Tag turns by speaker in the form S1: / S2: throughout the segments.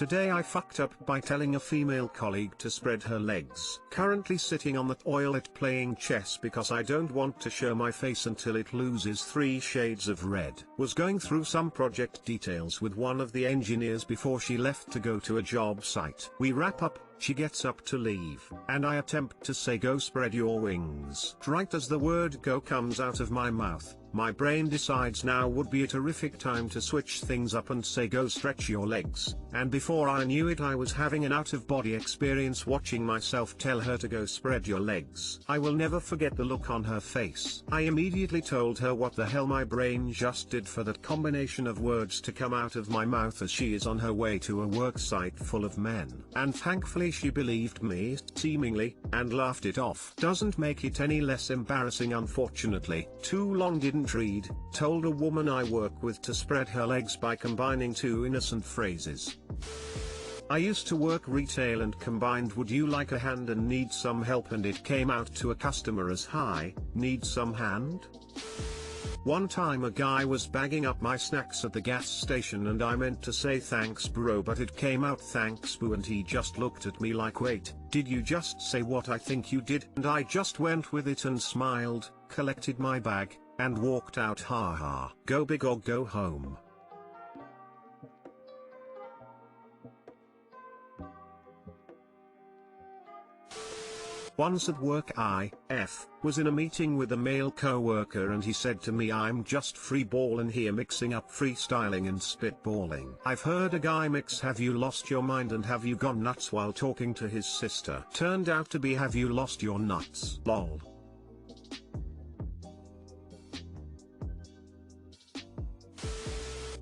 S1: Today I fucked up by telling a female colleague to spread her legs. Currently sitting on the toilet playing chess because I don't want to show my face until it loses 3 shades of red. Was going through some project details with one of the engineers before she left to go to a job site. We wrap up, she gets up to leave, and I attempt to say go spread your wings. Right as the word go comes out of my mouth, my brain decides now would be a terrific time to switch things up and say go stretch your legs, and before I knew it I was having an out-of-body experience watching myself tell her to go spread your legs. I will never forget the look on her face. I immediately told her what the hell my brain just did for that combination of words to come out of my mouth as she is on her way to a work site full of men. And thankfully she believed me, seemingly, and laughed it off. Doesn't make it any less embarrassing unfortunately. Too long didn't read, told a woman I work with to spread her legs by combining 2 innocent phrases. I used to work retail and combined would you like a hand and need some help, and it came out to a customer as hi, need some hand? One time a guy was bagging up my snacks at the gas station and I meant to say thanks bro, but it came out thanks boo, and he just looked at me like wait, did you just say what I think you did? And I just went with it and smiled, collected my bag, and walked out. Haha. Go big or go home. Once at work was in a meeting with a male co-worker and he said to me I'm just freeballing here mixing up freestyling and spitballing. I've heard a guy mix have you lost your mind and have you gone nuts while talking to his sister. Turned out to be have you lost your nuts. Lol.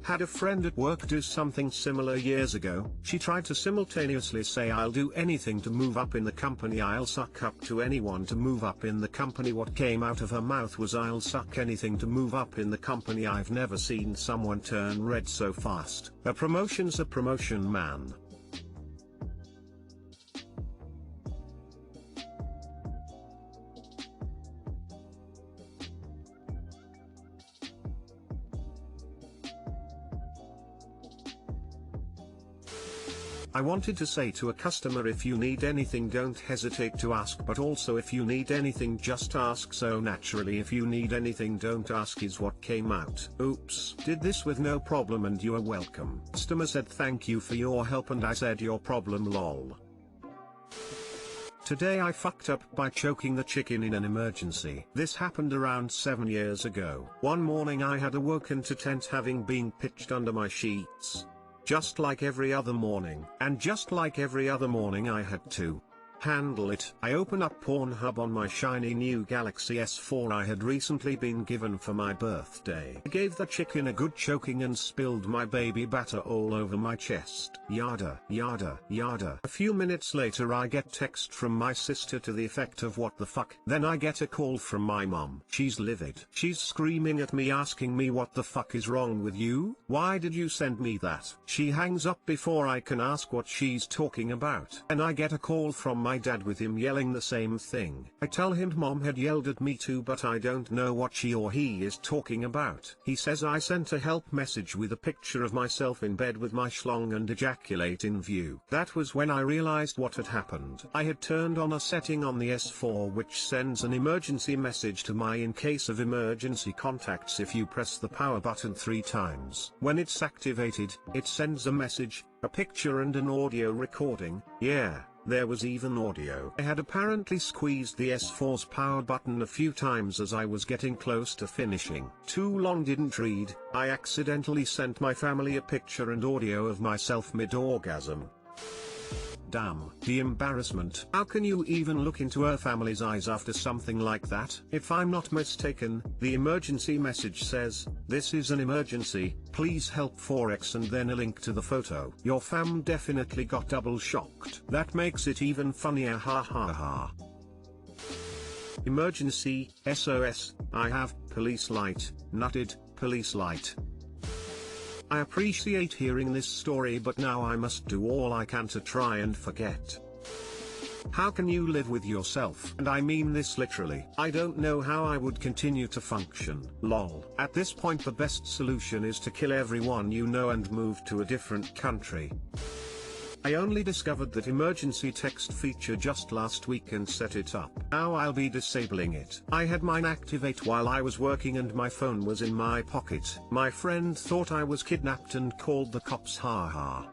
S1: Had a friend at work do something similar years ago. She tried to simultaneously say I'll do anything to move up in the company, I'll suck up to anyone to move up in the company. What came out of her mouth was I'll suck anything to move up in the company. I've never seen someone turn red so fast. A promotion's a promotion, man. I wanted to say to a customer if you need anything don't hesitate to ask, but also if you need anything just ask. So naturally if you need anything don't ask is what came out. Oops. Did this with no problem and you are welcome. Customer said thank you for your help and I said your problem lol. Today I fucked up by choking the chicken in an emergency. This happened around 7 years ago. One morning I had awoken to tent having been pitched under my sheets. Just like every other morning. And just like every other morning I had to handle it. I open up Pornhub on my shiny new Galaxy S4 I had recently been given for my birthday. I gave the chicken a good choking and spilled my baby batter all over my chest. Yada yada yada. A few minutes later I get text from my sister to the effect of what the fuck. Then I get a call from my mom. She's livid. She's screaming at me asking me what the fuck is wrong with you? Why did you send me that? She hangs up before I can ask what she's talking about. And I get a call from my dad with him yelling the same thing. I tell him mom had yelled at me too, but I don't know what she or he is talking about. He says I sent a help message with a picture of myself in bed with my schlong and ejaculate in view. That was when I realized what had happened. I had turned on a setting on the S4 which sends an emergency message to my in case of emergency contacts if you press the power button 3 times. When it's activated, it sends a message, a picture and an audio recording. Yeah. There was even audio. I had apparently squeezed the S4's power button a few times as I was getting close to finishing. Too long didn't read, I accidentally sent my family a picture and audio of myself mid-orgasm. Damn, the embarrassment. How can you even look into her family's eyes after something like that? If I'm not mistaken, the emergency message says, "This is an emergency, please help 4x," and then a link to the photo. Your fam definitely got double shocked. That makes it even funnier, ha ha ha. Emergency, SOS, I have, police light, nutted, police light. I appreciate hearing this story, but now I must do all I can to try and forget. How can you live with yourself? And I mean this literally. I don't know how I would continue to function. Lol. At this point the best solution is to kill everyone you know and move to a different country. I only discovered that emergency text feature just last week and set it up. Now I'll be disabling it. I had mine activate while I was working and my phone was in my pocket. My friend thought I was kidnapped and called the cops, haha.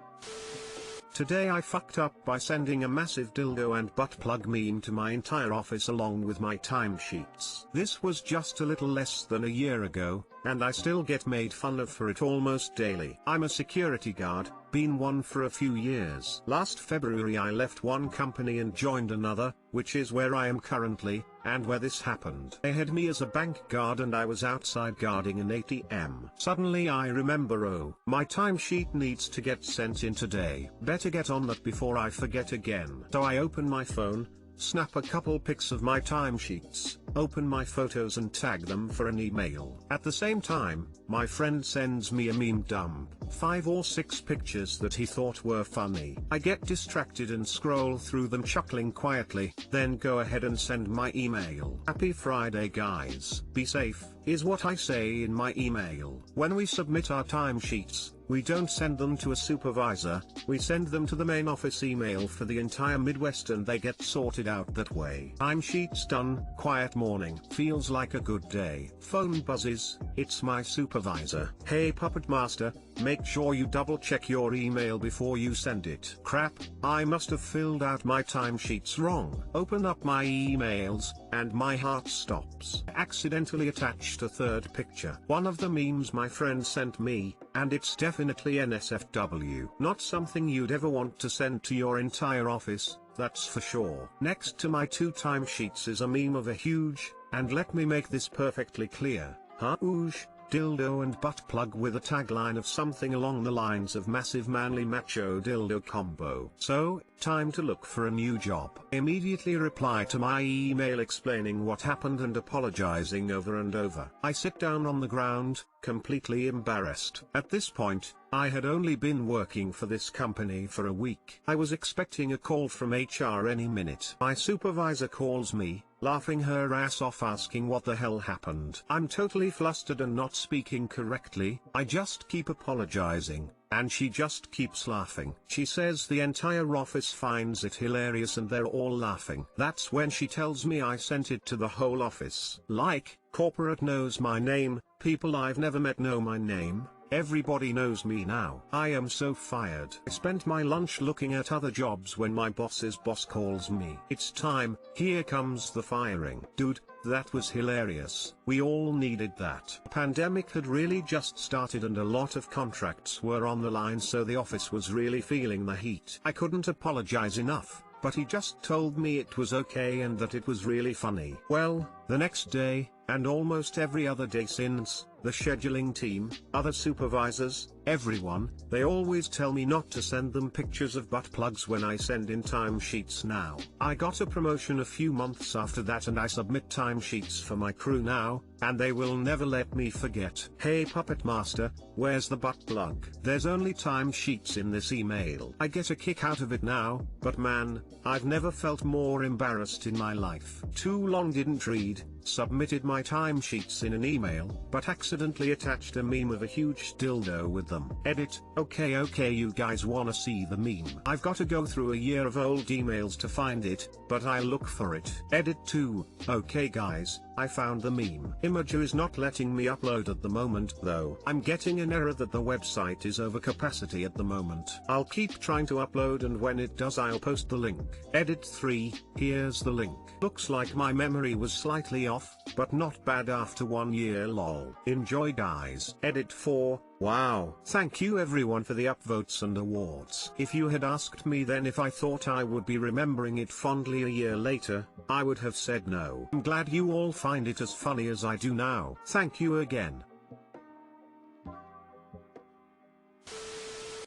S1: Today I fucked up by sending a massive dildo and butt plug meme to my entire office along with my timesheets. This was just a little less than a year ago, and I still get made fun of for it almost daily. I'm a security guard, been one for a few years. Last February I left one company and joined another, which is where I am currently, and where this happened. They had me as a bank guard and I was outside guarding an ATM. Suddenly I remember, oh, my timesheet needs to get sent in today. Better get on that before I forget again. So I open my phone, snap a couple pics of my timesheets, open my photos and tag them for an email. At the same time, my friend sends me a meme dump, 5 or 6 pictures that he thought were funny. I get distracted and scroll through them chuckling quietly, then go ahead and send my email. Happy Friday guys. Be safe, is what I say in my email. When we submit our timesheets, we don't send them to a supervisor, we send them to the main office email for the entire Midwest and they get sorted out that way. Timesheets done, quiet morning. Feels like a good day. Phone buzzes, it's my supervisor. Hey Puppet Master, make sure you double check your email before you send it. Crap, I must have filled out my timesheets wrong. Open up my emails, and my heart stops. I accidentally attached a third picture. One of the memes my friend sent me, and it's definitely NSFW. Not something you'd ever want to send to your entire office, that's for sure. Next to my 2 timesheets is a meme of a huge, and let me make this perfectly clear, huge, dildo and butt plug with a tagline of something along the lines of massive manly macho dildo combo. So, time to look for a new job. Immediately reply to my email explaining what happened and apologizing over and over. I sit down on the ground, completely embarrassed. At this point, I had only been working for this company for a week. I was expecting a call from HR any minute. My supervisor calls me, laughing her ass off asking what the hell happened. I'm totally flustered and not speaking correctly. I just keep apologizing, and she just keeps laughing. She says the entire office finds it hilarious and they're all laughing. That's when she tells me I sent it to the whole office. Like, corporate knows my name, people I've never met know my name. Everybody knows me now. I am so fired. I spent my lunch looking at other jobs when my boss's boss calls me. It's time, here comes the firing. Dude, that was hilarious. We all needed that. The pandemic had really just started and a lot of contracts were on the line, so the office was really feeling the heat. I couldn't apologize enough, but he just told me it was okay and that it was really funny. Well, the next day, and almost every other day since, the scheduling team, other supervisors, everyone, they always tell me not to send them pictures of butt plugs when I send in timesheets now. I got a promotion a few months after that and I submit timesheets for my crew now, and they will never let me forget. Hey Puppet Master, where's the butt plug? There's only timesheets in this email. I get a kick out of it now, but man, I've never felt more embarrassed in my life. Too long didn't read, submitted my timesheets in an email, but accidentally attached a meme of a huge dildo with them. Edit, okay you guys wanna see the meme? I've gotta go through a year of old emails to find it, but I'll look for it. Edit 2, okay guys, I found the meme. Imager is not letting me upload at the moment though. I'm getting an error that the website is over capacity at the moment. I'll keep trying to upload and when it does I'll post the link. Edit 3, here's the link. Looks like my memory was slightly off, but not bad after 1 year lol. Enjoy guys. Edit 4, wow. Thank you everyone for the upvotes and awards. If you had asked me then if I thought I would be remembering it fondly a year later, I would have said no. I'm glad you all find it as funny as I do now. Thank you again.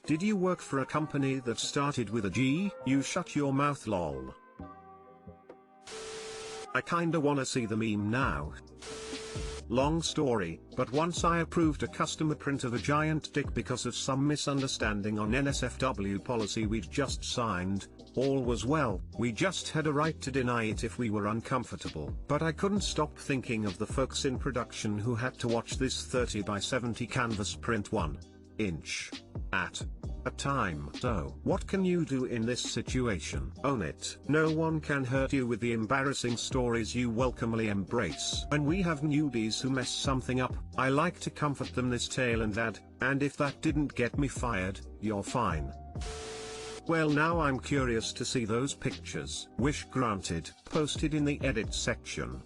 S1: Did you work for a company that started with a G? You shut your mouth lol. I kinda wanna see the meme now. Long story, but once I approved a customer print of a giant dick because of some misunderstanding on NSFW policy we'd just signed. All was well, we just had a right to deny it if we were uncomfortable. But I couldn't stop thinking of the folks in production who had to watch this 30 by 70 canvas print 1 inch at a time. So, what can you do in this situation? Own it. No one can hurt you with the embarrassing stories you welcomely embrace. When we have newbies who mess something up, I like to comfort them this tale and add, and if that didn't get me fired, you're fine. Well, now I'm curious to see those pictures. Wish granted, posted in the edit section.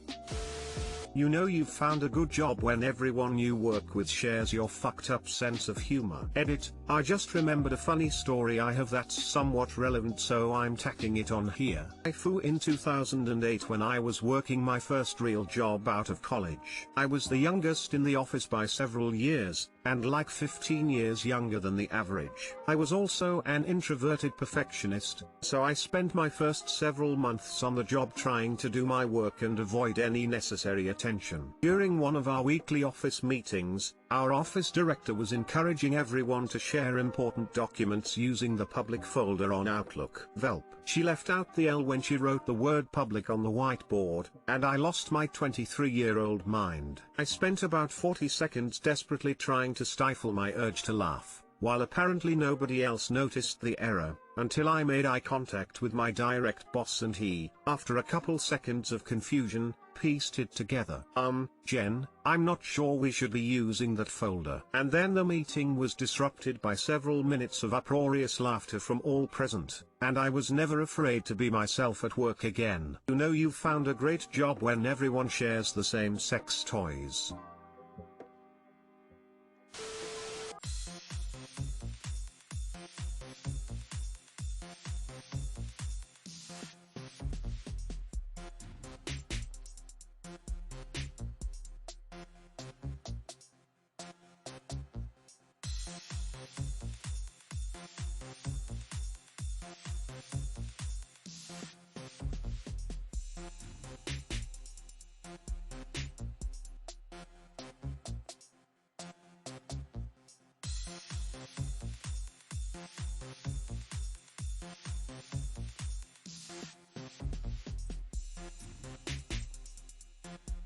S1: You know you've found a good job when everyone you work with shares your fucked up sense of humor. Edit, I just remembered a funny story I have that's somewhat relevant, so I'm tacking it on here. TIFU in 2008 when I was working my first real job out of college. I was the youngest in the office by several years, and like 15 years younger than the average. I was also an introverted perfectionist, so I spent my first several months on the job trying to do my work and avoid any necessary attention. During one of our weekly office meetings, our office director was encouraging everyone to share important documents using the public folder on Outlook. Velp. She left out the L when she wrote the word public on the whiteboard, and I lost my 23-year-old mind. I spent about 40 seconds desperately trying to stifle my urge to laugh, while apparently nobody else noticed the error, until I made eye contact with my direct boss and he, after a couple seconds of confusion, pieced it together. Jen, I'm not sure we should be using that folder. And then the meeting was disrupted by several minutes of uproarious laughter from all present, and I was never afraid to be myself at work again. You know you've found a great job when everyone shares the same sex toys.